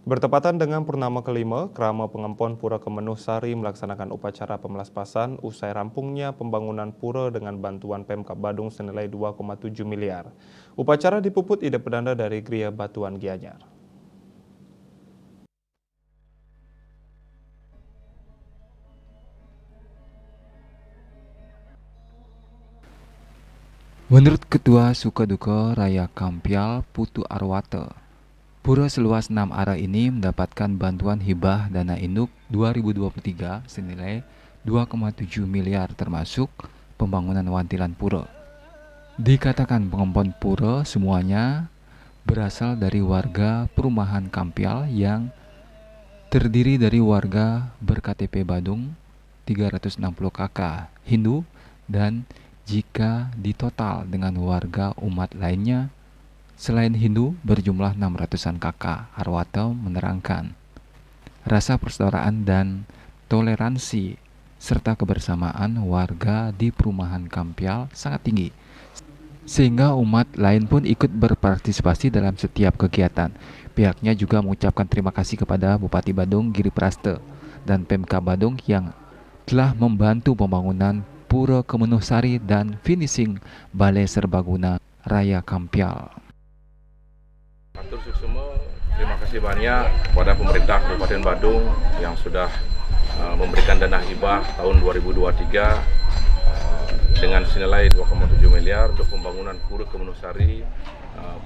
Bertepatan dengan Purnama kelima, Krama Pengempon Pura Kemenuh Sari melaksanakan upacara pemelaspasan usai rampungnya pembangunan pura dengan bantuan Pemkab Badung senilai 2,7 miliar. Upacara dipuput ide pedanda dari Gria Batuan Gianyar. Menurut Ketua Sukaduka Raya Kampial Putu Arwate, pura seluas 6 ara ini mendapatkan bantuan hibah dana induk 2023 senilai 2,7 miliar termasuk pembangunan wantilan pura. Dikatakan pengempon pura semuanya berasal dari warga perumahan Kampial yang terdiri dari warga ber-KTP Badung 360 KK Hindu dan jika ditotal dengan warga umat lainnya selain Hindu berjumlah 600-an KK. Arwate menerangkan rasa persaudaraan dan toleransi serta kebersamaan warga di perumahan Kampial sangat tinggi sehingga umat lain pun ikut berpartisipasi dalam setiap kegiatan. Pihaknya juga mengucapkan terima kasih kepada Bupati Badung Giri Praste dan Pemkab Badung yang telah membantu pembangunan Pura Kemenuh Sari dan finishing Balai Serbaguna Raya Kampial. Matur suksema, terima kasih banyak kepada pemerintah Kabupaten Badung yang sudah memberikan dana hibah tahun 2023 dengan senilai 2,7 miliar untuk pembangunan Pura Kemenuh Sari,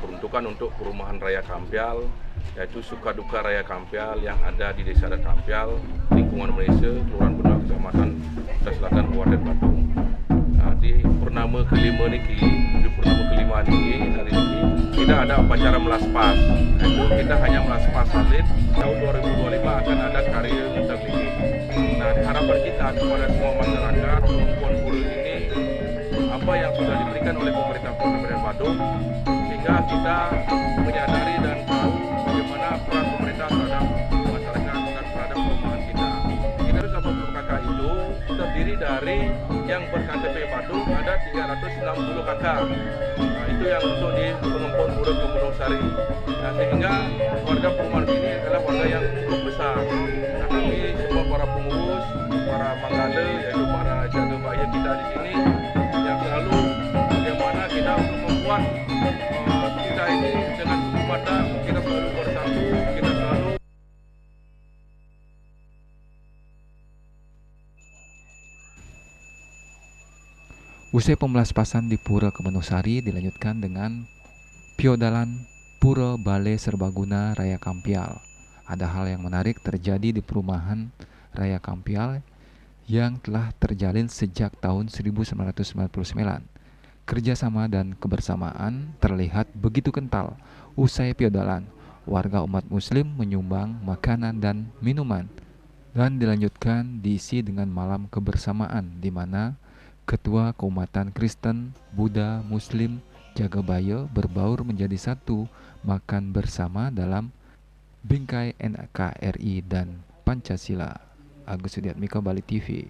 peruntukan untuk perumahan Raya Kampial, yaitu Sukaduka Raya Kampial yang ada di Desa Adat Kampial, lingkungan Malaysia, Kelurahan Benua, Kecamatan Kuta Selatan, Kabupaten Badung. Di Purnama kelima niki, hari ini tidak ada upacara melaspas. Itu kita hanya melaspas salin. Tahun 2025 akan ada karya mentablighi. Nah, harapan kita kepada semua masyarakat pengempon pura ini apa yang sudah diberikan oleh pemerintah Kabupaten Badung sehingga kita menyadari dan tahu bagaimana peran pemerintah terhadap masyarakat dan terhadap perumahan kita. 380 kakak itu terdiri dari yang ber-KTP Badung ada 360 kakak. Nah, itu yang untuk di pengempon Pura Kemenuh Sari. Nah, sehingga warga perumahan ini adalah warga yang cukup besar. Nah, kami semua para pengurus, para manggala, yaitu para jaga bahaya kita di sini yang selalu bagaimana kita untuk membuat kita ini dengan kecepatan, kita selalu bersatu, kita selalu. Usai pemelaspasan di Pura Kemenuh Sari dilanjutkan dengan piodalan Pura Balai Serbaguna Raya Kampial. Ada hal yang menarik terjadi di perumahan Raya Kampial yang telah terjalin sejak tahun 1999. Kerjasama dan kebersamaan terlihat begitu kental. Usai piodalan, warga umat muslim menyumbang makanan dan minuman dan dilanjutkan diisi dengan malam kebersamaan di mana Ketua Keumatan Kristen, Buddha, Muslim, Jagabaya berbaur menjadi satu makan bersama dalam bingkai NKRI dan Pancasila. Agus Sudiatmika, Bali TV.